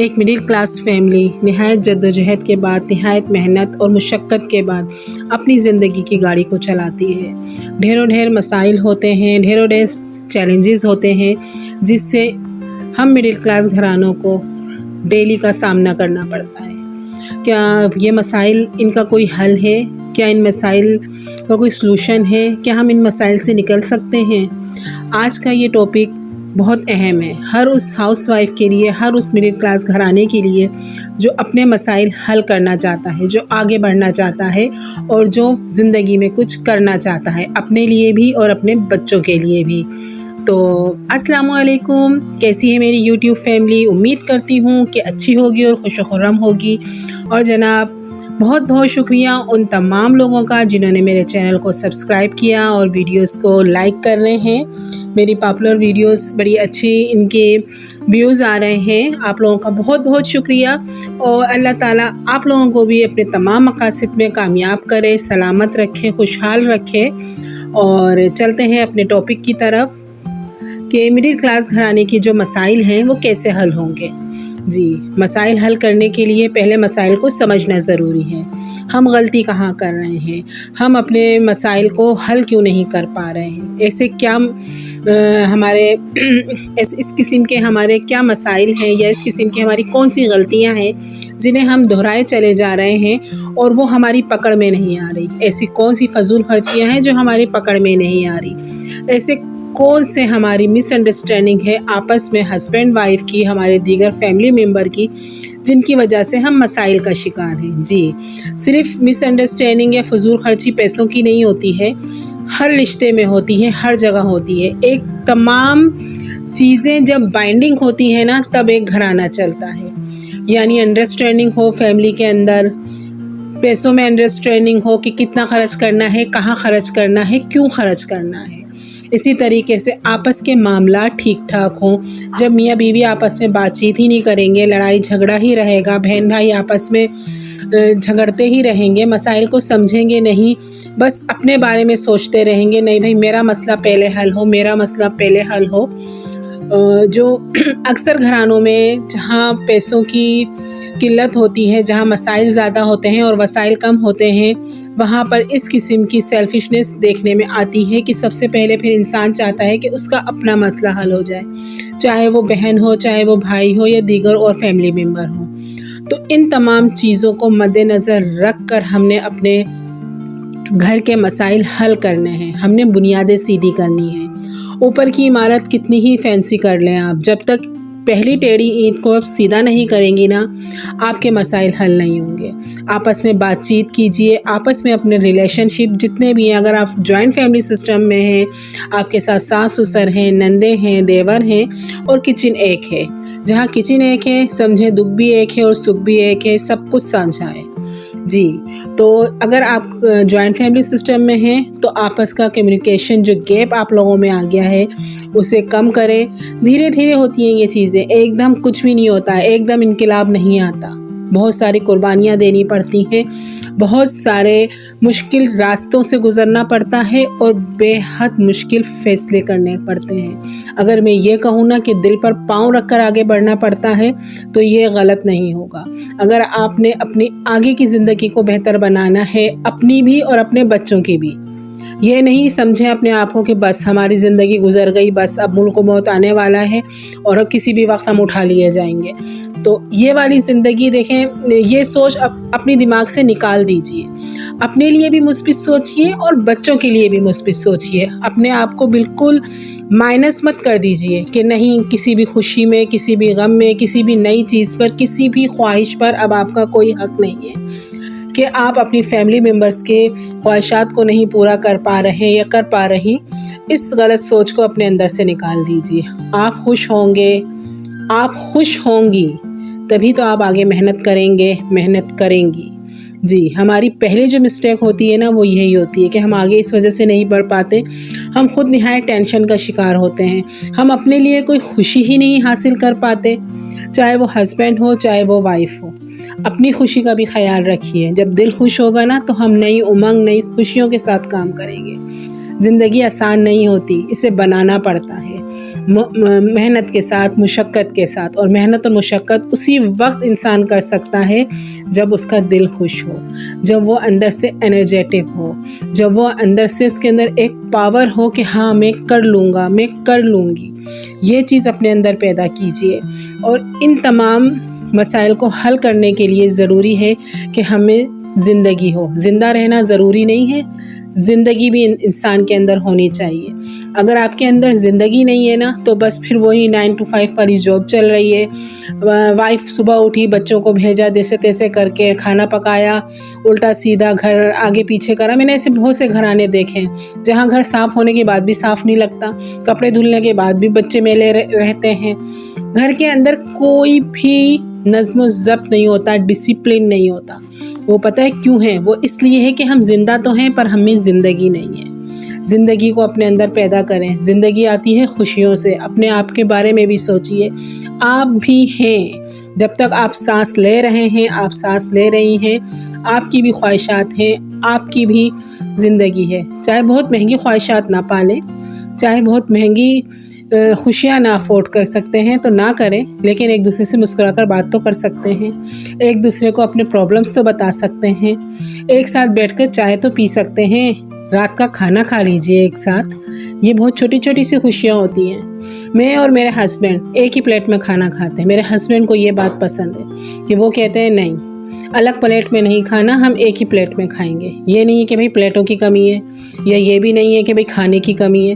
ایک middle class family نہایت جدوجہد کے بعد، نہایت محنت اور مشقت کے بعد اپنی زندگی کی گاڑی کو چلاتی ہے۔ ڈھیر مسائل ہوتے ہیں، ڈھیر چیلنجز ہوتے ہیں جس سے ہم مڈل کلاس گھرانوں کو ڈیلی کا سامنا کرنا پڑتا ہے۔ کیا یہ مسائل ان کا کوئی حل ہے؟ کیا ان مسائل کا کوئی سلوشن ہے؟ کیا ہم ان مسائل سے نکل سکتے ہیں؟ آج کا یہ ٹاپک بہت اہم ہے ہر اس ہاؤس وائف کے لیے، ہر اس مڈل کلاس گھرانے کے لیے جو اپنے مسائل حل کرنا چاہتا ہے، جو آگے بڑھنا چاہتا ہے اور جو زندگی میں کچھ کرنا چاہتا ہے، اپنے لیے بھی اور اپنے بچوں کے لیے بھی۔ تو السلام علیکم، کیسی ہے میری یوٹیوب فیملی؟ امید کرتی ہوں کہ اچھی ہوگی اور خوش و خرم ہوگی۔ اور جناب بہت شکریہ ان تمام لوگوں کا جنہوں نے میرے چینل کو سبسکرائب کیا اور ویڈیوز کو لائک کر رہے ہیں۔ میری پاپولر ویڈیوز بڑی اچھی ان کے ویوز آ رہے ہیں، آپ لوگوں کا بہت شکریہ۔ اور اللہ تعالیٰ آپ لوگوں کو بھی اپنے تمام مقاصد میں کامیاب کرے، سلامت رکھے، خوشحال رکھے۔ اور چلتے ہیں اپنے ٹاپک کی طرف کہ مڈل کلاس گھرانے کے جو مسائل ہیں وہ کیسے حل ہوں گے۔ جی، مسائل حل کرنے کے لیے پہلے مسائل کو سمجھنا ضروری ہے۔ ہم غلطی کہاں کر رہے ہیں؟ ہم اپنے مسائل کو حل کیوں نہیں کر پا رہے ہیں؟ ایسے کیا ہمارے اس قسم کے ہمارے کیا مسائل ہیں یا اس قسم کی ہماری کون سی غلطیاں ہیں جنہیں ہم دہرائے چلے جا رہے ہیں اور وہ ہماری پکڑ میں نہیں آ رہی؟ ایسی کون سی فضول خرچیاں ہیں جو ہماری پکڑ میں نہیں آ رہی؟ ایسے کون سے ہماری مس انڈرسٹینڈنگ ہے آپس میں ہسبینڈ وائف کی، ہمارے دیگر فیملی ممبر کی، جن کی وجہ سے ہم مسائل کا شکار ہیں؟ جی، صرف مس انڈرسٹینڈنگ یا فضول خرچی پیسوں کی نہیں ہوتی ہے، ہر رشتے میں ہوتی ہے، ہر جگہ ہوتی ہے۔ ایک تمام چیزیں جب بائنڈنگ ہوتی ہیں نا تب ایک گھرانہ چلتا ہے۔ یعنی انڈرسٹینڈنگ ہو فیملی کے اندر، پیسوں میں انڈرسٹینڈنگ ہو کہ کتنا خرچ کرنا ہے، کہاں خرچ کرنا ہے، کیوں خرچ کرنا ہے۔ اسی طریقے سے آپس کے معاملات ٹھیک ٹھاک ہوں۔ جب میاں بیوی آپس میں بات چیت ہی نہیں کریں گے، لڑائی جھگڑا ہی رہے گا، بہن بھائی آپس میں جھگڑتے ہی رہیں گے، مسائل کو سمجھیں گے نہیں، بس اپنے بارے میں سوچتے رہیں گے، نہیں بھائی میرا مسئلہ پہلے حل ہو، میرا مسئلہ پہلے حل ہو۔ جو اکثر گھرانوں میں جہاں پیسوں کی قلت ہوتی ہے، جہاں مسائل زیادہ ہوتے ہیں اور وسائل کم ہوتے ہیں، وہاں پر اس قسم کی سیلفشنس دیکھنے میں آتی ہے کہ سب سے پہلے پھر انسان چاہتا ہے کہ اس کا اپنا مسئلہ حل ہو جائے، چاہے وہ بہن ہو، چاہے وہ بھائی ہو یا دیگر اور فیملی ممبر ہوں۔ تو ان تمام چیزوں کو مد نظر رکھ کر ہم نے اپنے گھر کے مسائل حل کرنے ہیں، ہم نے بنیادیں سیدھی کرنی ہیں۔ اوپر کی عمارت کتنی ہی فینسی کر لیں آپ، جب تک پہلی ٹیڑھی اینٹ کو آپ سیدھا نہیں کریں گی نا، آپ کے مسائل حل نہیں ہوں گے۔ آپس میں بات چیت کیجئے، آپس میں اپنے ریلیشن شپ جتنے بھی ہیں، اگر آپ جوائنٹ فیملی سسٹم میں ہیں، آپ کے ساتھ ساس سسر ہیں، نندے ہیں، دیور ہیں اور کچن ایک ہے، جہاں کچن ایک ہے سمجھیں دکھ بھی ایک ہے اور سکھ بھی ایک ہے، سب کچھ سانجھا ہے۔ جی، تو اگر آپ جوائنٹ فیملی سسٹم میں ہیں تو آپس کا کمیونیکیشن جو گیپ آپ لوگوں میں آ گیا ہے اسے کم کریں۔ دھیرے ہوتی ہیں یہ چیزیں، ایک دم کچھ بھی نہیں ہوتا ہے، ایک دم انقلاب نہیں آتا، بہت ساری قربانیاں دینی پڑتی ہیں، بہت سارے مشکل راستوں سے گزرنا پڑتا ہے اور بے حد مشکل فیصلے کرنے پڑتے ہیں۔ اگر میں یہ کہوں نا کہ دل پر پاؤں رکھ کر آگے بڑھنا پڑتا ہے تو یہ غلط نہیں ہوگا۔ اگر آپ نے اپنی آگے کی زندگی کو بہتر بنانا ہے، اپنی بھی اور اپنے بچوں کی بھی، یہ نہیں سمجھیں اپنے آپ کو کہ بس ہماری زندگی گزر گئی، بس اب ملک و موت آنے والا ہے اور اب کسی بھی وقت ہم اٹھا لیے جائیں گے۔ تو یہ والی زندگی دیکھیں، یہ سوچ اپنی دماغ سے نکال دیجئے۔ اپنے لیے بھی مثبت سوچئے اور بچوں کے لیے بھی مثبت سوچئے۔ اپنے آپ کو بالکل مائنس مت کر دیجئے کہ نہیں، کسی بھی خوشی میں، کسی بھی غم میں، کسی بھی نئی چیز پر، کسی بھی خواہش پر اب آپ کا کوئی حق نہیں ہے کہ آپ اپنی فیملی ممبرز کے خواہشات کو نہیں پورا کر پا رہے یا کر پا رہی۔ اس غلط سوچ کو اپنے اندر سے نکال دیجئے۔ آپ خوش ہوں گے، آپ خوش ہوں گی، تبھی تو آپ آگے محنت کریں گے، محنت کریں گی۔ جی، ہماری پہلی جو مسٹیک ہوتی ہے نا وہ یہی ہوتی ہے کہ ہم آگے اس وجہ سے نہیں بڑھ پاتے، ہم خود نہایت ٹینشن کا شکار ہوتے ہیں، ہم اپنے لیے کوئی خوشی ہی نہیں حاصل کر پاتے، چاہے وہ ہسبینڈ ہو چاہے وہ وائف ہو۔ اپنی خوشی کا بھی خیال رکھیے، جب دل خوش ہوگا نا تو ہم نئی امنگ، نئی خوشیوں کے ساتھ کام کریں گے۔ زندگی آسان نہیں ہوتی، اسے بنانا پڑتا ہے۔ محنت کے ساتھ، مشقت کے ساتھ. اور محنت اور مشقت اسی وقت انسان کر سکتا ہے جب اس کا دل خوش ہو، جب وہ اندر سے انرجیٹک ہو، جب وہ اندر سے اس کے اندر ایک پاور ہو کہ ہاں میں کر لوں گا، میں کر لوں گی. یہ چیز اپنے اندر پیدا کیجئے. اور ان تمام مسائل کو حل کرنے کے لیے ضروری ہے کہ ہمیں زندگی ہو. زندہ رہنا ضروری نہیں ہے، زندگی بھی انسان کے اندر ہونی چاہیے. اگر آپ کے اندر زندگی نہیں ہے نا تو بس پھر وہی 9 to 5 والی جاب چل رہی ہے. وائف صبح اٹھی، بچوں کو بھیجا جیسے تیسے کر کے، کھانا پکایا، الٹا سیدھا گھر آگے پیچھے کرا. میں نے ایسے بہت سے گھرانے دیکھے ہیں جہاں گھر صاف ہونے کے بعد بھی صاف نہیں لگتا، کپڑے دھلنے کے بعد بھی بچے میلے رہتے ہیں. گھر کے اندر کوئی بھی نظم و ضبط نہیں ہوتا، ڈسپلن نہیں ہوتا. وہ پتہ ہے کیوں ہے؟ وہ اس لیے ہے کہ ہم زندہ تو ہیں پر ہمیں زندگی نہیں ہے. زندگی کو اپنے اندر پیدا کریں. زندگی آتی ہے خوشیوں سے. اپنے آپ کے بارے میں بھی سوچئے، آپ بھی ہیں. جب تک آپ سانس لے رہے ہیں، آپ سانس لے رہی ہیں، آپ کی بھی خواہشات ہیں، آپ کی بھی زندگی ہے. چاہے بہت مہنگی خواہشات نہ پالیں، چاہے بہت مہنگی خوشیاں نہ افورڈ کر سکتے ہیں تو نہ کریں، لیکن ایک دوسرے سے مسکرا کر بات تو کر سکتے ہیں، ایک دوسرے کو اپنے پرابلمس تو بتا سکتے ہیں، ایک ساتھ بیٹھ کر چائے تو پی سکتے ہیں، رات کا کھانا کھا لیجئے ایک ساتھ. یہ بہت چھوٹی چھوٹی سی خوشیاں ہوتی ہیں. میں اور میرے ہسبینڈ ایک ہی پلیٹ میں کھانا کھاتے ہیں. میرے ہسبینڈ کو یہ بات پسند ہے کہ وہ کہتے ہیں نہیں، الگ پلیٹ میں نہیں کھانا، ہم ایک ہی پلیٹ میں کھائیں گے. یہ نہیں ہے کہ بھئی پلیٹوں کی کمی ہے، یا یہ بھی نہیں ہے کہ بھئی کھانے کی کمی ہے،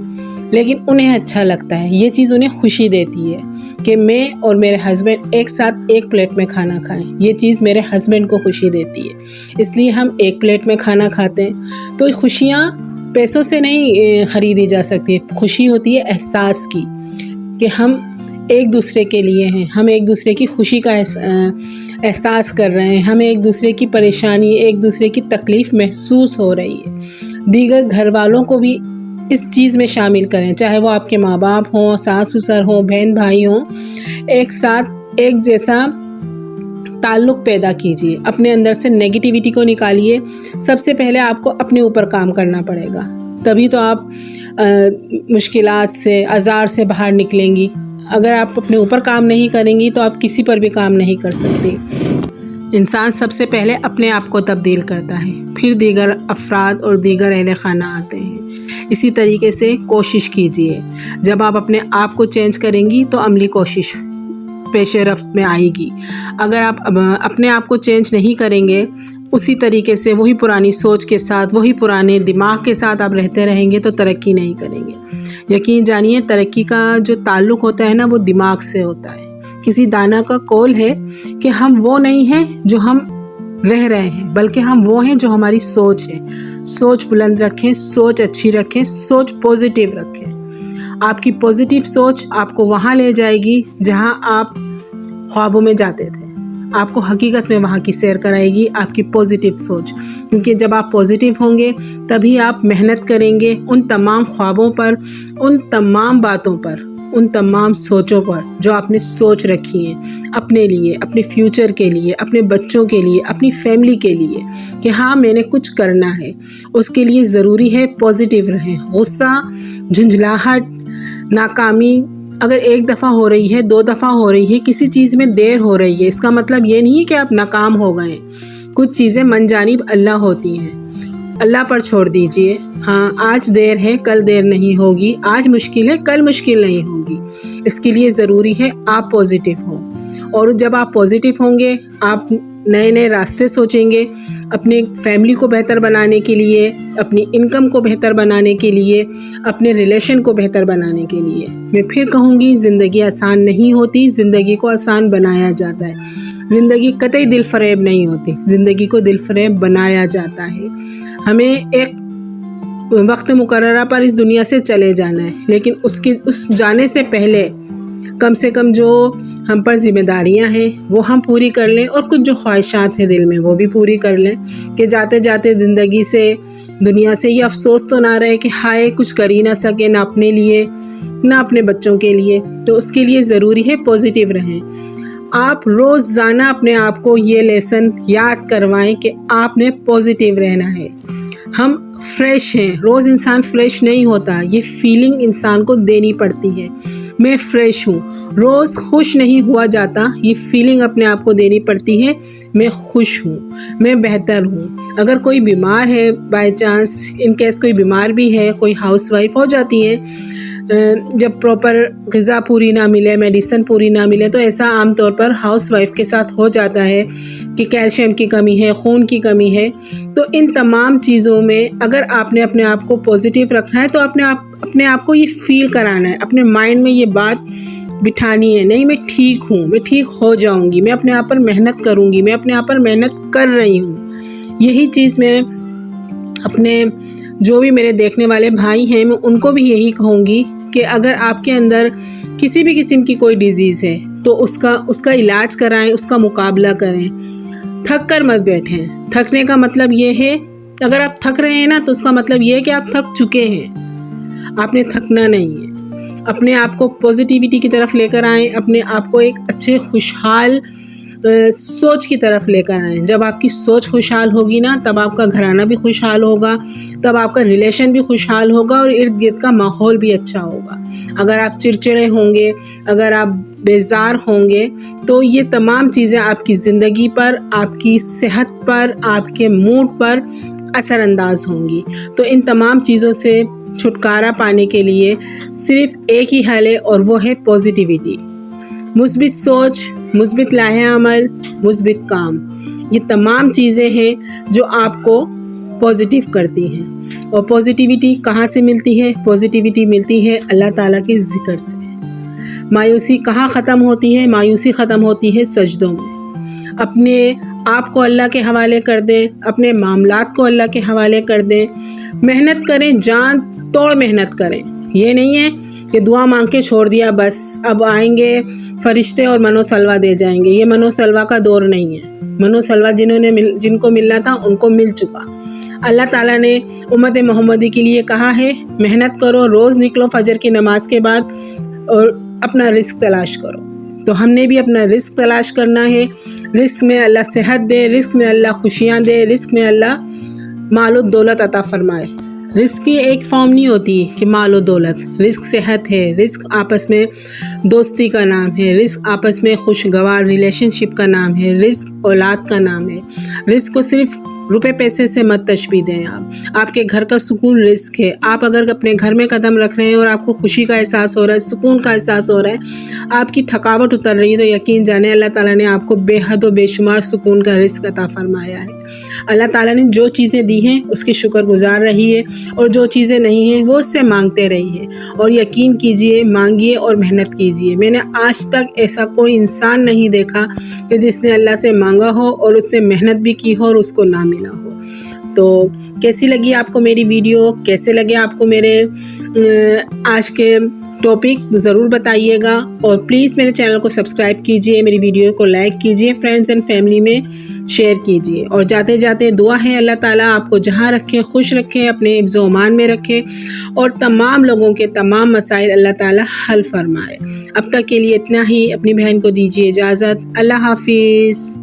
لیکن انہیں اچھا لگتا ہے. یہ چیز انہیں خوشی دیتی ہے کہ میں اور میرے ہسبینڈ ایک ساتھ ایک پلیٹ میں کھانا کھائیں. یہ چیز میرے ہسبینڈ کو خوشی دیتی ہے، اس لیے ہم ایک پلیٹ میں کھانا کھاتے ہیں. تو خوشیاں پیسوں سے نہیں خریدی جا سکتی. خوشی ہوتی ہے احساس کی، کہ ہم ایک دوسرے کے لیے ہیں، ہم ایک دوسرے کی خوشی کا احساس کر رہے ہیں، ہمیں ایک دوسرے کی پریشانی، ایک دوسرے کی تکلیف محسوس ہو رہی ہے. دیگر گھر والوں کو بھی اس چیز میں شامل کریں، چاہے وہ آپ کے ماں باپ ہوں، ساس سسر ہوں، بہن بھائی ہوں. ایک ساتھ ایک جیسا تعلق پیدا کیجئے. اپنے اندر سے نیگیٹیوٹی کو نکالیے. سب سے پہلے آپ کو اپنے اوپر کام کرنا پڑے گا، تبھی تو آپ مشکلات سے، آزار سے باہر نکلیں گی. اگر آپ اپنے اوپر کام نہیں کریں گی تو آپ کسی پر بھی کام نہیں کر سکتی. انسان سب سے پہلے اپنے آپ کو تبدیل کرتا ہے، پھر دیگر افراد اور دیگر اہل خانہ آتے ہیں. اسی طریقے سے کوشش کیجئے. جب آپ اپنے آپ کو چینج کریں گی تو عملی کوشش پیش رفت میں آئے گی. اگر آپ اپنے آپ کو چینج نہیں کریں گے، اسی طریقے سے وہی پرانی سوچ کے ساتھ، وہی پرانے دماغ کے ساتھ آپ رہتے رہیں گے تو ترقی نہیں کریں گے. یقین جانیے ترقی کا جو تعلق ہوتا ہے نا، وہ دماغ سے ہوتا ہے. کسی دانا کا قول ہے کہ ہم وہ نہیں ہیں جو ہم رہ رہے ہیں، بلکہ ہم وہ ہیں جو ہماری سوچ ہے. سوچ بلند رکھیں، سوچ اچھی رکھیں، سوچ پوزیٹیو رکھیں. آپ کی پوزیٹیو سوچ آپ کو وہاں لے جائے گی جہاں آپ خوابوں میں جاتے تھے. آپ کو حقیقت میں وہاں کی سیر کرائے گی آپ کی پوزیٹیو سوچ. کیونکہ جب آپ پوزیٹیو ہوں گے تبھی آپ محنت کریں گے ان تمام خوابوں پر، ان تمام باتوں پر، ان تمام سوچوں پر جو آپ نے سوچ رکھی ہیں اپنے لیے، اپنے فیوچر کے لیے، اپنے بچوں کے لیے، اپنی فیملی کے لیے، کہ ہاں میں نے کچھ کرنا ہے. اس کے لیے ضروری ہے پوزیٹیو رہیں. غصہ، جھنجھلاہٹ، ناکامی اگر ایک دفعہ ہو رہی ہے، 2 دفعہ ہو رہی ہے، کسی چیز میں دیر ہو رہی ہے، اس کا مطلب یہ نہیں ہے کہ آپ ناکام ہو گئے. کچھ چیزیں من جانب اللہ ہوتی ہیں، اللہ پر چھوڑ دیجئے. ہاں آج دیر ہے، کل دیر نہیں ہوگی. آج مشکل ہے، کل مشکل نہیں ہوگی. اس کے لیے ضروری ہے آپ پوزیٹیو ہوں. اور جب آپ پوزیٹیو ہوں گے، آپ نئے نئے راستے سوچیں گے اپنے فیملی کو بہتر بنانے کے لیے، اپنی انکم کو بہتر بنانے کے لیے، اپنے ریلیشن کو بہتر بنانے کے لیے. میں پھر کہوں گی، زندگی آسان نہیں ہوتی، زندگی کو آسان بنایا جاتا ہے. زندگی قطعی دل فریب نہیں ہوتی، زندگی کو دل فریب بنایا جاتا ہے. ہمیں ایک وقت مقررہ پر اس دنیا سے چلے جانا ہے، لیکن اس جانے سے پہلے کم سے کم جو ہم پر ذمہ داریاں ہیں وہ ہم پوری کر لیں، اور کچھ جو خواہشات ہیں دل میں وہ بھی پوری کر لیں، کہ جاتے جاتے زندگی سے، دنیا سے یہ افسوس تو نہ رہے کہ ہائے کچھ کر ہی نہ سکے، نہ اپنے لیے نہ اپنے بچوں کے لیے. تو اس کے لیے ضروری ہے پوزیٹیو رہیں. آپ روزانہ اپنے آپ کو یہ لیسن یاد کروائیں کہ آپ نے پوزیٹیو رہنا ہے. ہم فریش ہیں، روز انسان فریش نہیں ہوتا، یہ فیلنگ انسان کو دینی پڑتی ہے. میں فریش ہوں. روز خوش نہیں ہوا جاتا, یہ فیلنگ اپنے آپ کو دینی پڑتی ہے. میں خوش ہوں, میں بہتر ہوں. اگر کوئی بیمار ہے, بائی چانس ان کیس کوئی بیمار بھی ہے, کوئی ہاؤس وائف ہو جاتی ہے, جب پراپر غذا پوری نہ ملے, میڈیسن پوری نہ ملے, تو ایسا عام طور پر ہاؤس وائف کے ساتھ ہو جاتا ہے کہ کیلشیم کی کمی ہے, خون کی کمی ہے. تو ان تمام چیزوں میں اگر آپ نے اپنے آپ کو پازیٹیو رکھنا ہے تو اپنے آپ کو یہ فیل کرانا ہے, اپنے مائنڈ میں یہ بات بٹھانی ہے, نہیں میں ٹھیک ہوں, میں ٹھیک ہو جاؤں گی, میں اپنے آپ پر محنت کروں گی, میں اپنے آپ پر محنت کر رہی ہوں. یہی چیز میں اپنے جو بھی میرے دیکھنے والے بھائی ہیں, میں ان کو بھی یہی کہوں گی کہ اگر آپ کے اندر کسی بھی قسم کی کوئی ڈیزیز ہے تو اس کا علاج کرائیں, اس کا مقابلہ کریں. تھک کر مت بیٹھیں. تھکنے کا مطلب یہ ہے, اگر آپ تھک رہے ہیں نا تو اس کا مطلب یہ ہے کہ آپ تھک چکے ہیں. آپ نے تھکنا نہیں ہے. اپنے آپ کو پازیٹیوٹی کی طرف لے کر آئیں, اپنے آپ کو ایک اچھے خوشحال سوچ کی طرف لے کر آئیں. جب آپ کی سوچ خوشحال ہوگی نا, تب آپ کا گھرانہ بھی خوشحال ہوگا, تب آپ کا ریلیشن بھی خوشحال ہوگا, اور ارد گرد کا ماحول بھی اچھا ہوگا. اگر آپ چڑچڑے ہوں گے, اگر آپ بیزار ہوں گے, تو یہ تمام چیزیں آپ کی زندگی پر, آپ کی صحت پر, آپ کے موڈ پر اثر انداز ہوں گی. تو ان تمام چیزوں سے چھٹکارا پانے کے لیے صرف ایک ہی حل ہے, اور وہ ہے پازیٹیوٹی. مثبت سوچ, مثبت لاحِ عمل, مثبت کام, یہ تمام چیزیں ہیں جو آپ کو پازیٹیو کرتی ہیں. اور پازیٹیوٹی کہاں سے ملتی ہے؟ پازیٹیوٹی ملتی ہے اللہ تعالیٰ کے ذکر سے. مایوسی کہاں ختم ہوتی ہے؟ مایوسی ختم ہوتی ہے سجدوں میں. اپنے آپ کو اللہ کے حوالے کر دیں, اپنے معاملات کو اللہ کے حوالے کر دیں. محنت کریں, جان توڑ محنت کریں. یہ نہیں ہے کہ دعا مانگ کے چھوڑ دیا بس, اب آئیں گے فرشتے اور منو سلوا دے جائیں گے. یہ منو سلوا کا دور نہیں ہے. منو سلوا جن کو ملنا تھا ان کو مل چکا. اللہ تعالیٰ نے امت محمدی کے لیے کہا ہے, محنت کرو, روز نکلو فجر کی نماز کے بعد اور اپنا رزق تلاش کرو. تو ہم نے بھی اپنا رزق تلاش کرنا ہے. رزق میں اللہ صحت دے, رزق میں اللہ خوشیاں دے, رزق میں اللہ مال و دولت عطا فرمائے. رزق کی ایک فارم نہیں ہوتی کہ مال و دولت. رزق صحت ہے, رزق آپس میں دوستی کا نام ہے, رزق آپس میں خوشگوار ریلیشن شپ کا نام ہے, رزق اولاد کا نام ہے. رزق کو صرف روپے پیسے سے مت تشبیہ دیں. آپ کے گھر کا سکون رزق ہے. آپ اگر اپنے گھر میں قدم رکھ رہے ہیں اور آپ کو خوشی کا احساس ہو رہا ہے, سکون کا احساس ہو رہا ہے, آپ کی تھکاوٹ اتر رہی ہے, تو یقین جانیں اللہ تعالیٰ نے آپ کو بے حد و بے شمار سکون کا رزق عطا فرمایا ہے. اللہ تعالیٰ نے جو چیزیں دی ہیں اس کی شکر گزار رہیے, اور جو چیزیں نہیں ہیں وہ اس سے مانگتے رہیے. اور یقین کیجئے, مانگیے اور محنت کیجئے. میں نے آج تک ایسا کوئی انسان نہیں دیکھا کہ جس نے اللہ سے مانگا ہو اور اس نے محنت بھی کی ہو اور اس کو نہ ملا ہو. تو کیسی لگی آپ کو میری ویڈیو, کیسے لگے آپ کو میرے آج کے ٹاپک, ضرور بتائیے گا. اور پلیز میرے چینل کو سبسکرائب کیجئے, میری ویڈیو کو لائک کیجئے, فرینڈز اینڈ فیملی میں شیئر کیجئے. اور جاتے جاتے دعا ہے اللہ تعالیٰ آپ کو جہاں رکھے خوش رکھے, اپنے حفظ و امان میں رکھے, اور تمام لوگوں کے تمام مسائل اللہ تعالیٰ حل فرمائے. اب تک کے لیے اتنا ہی. اپنی بہن کو دیجیے اجازت. اللہ حافظ.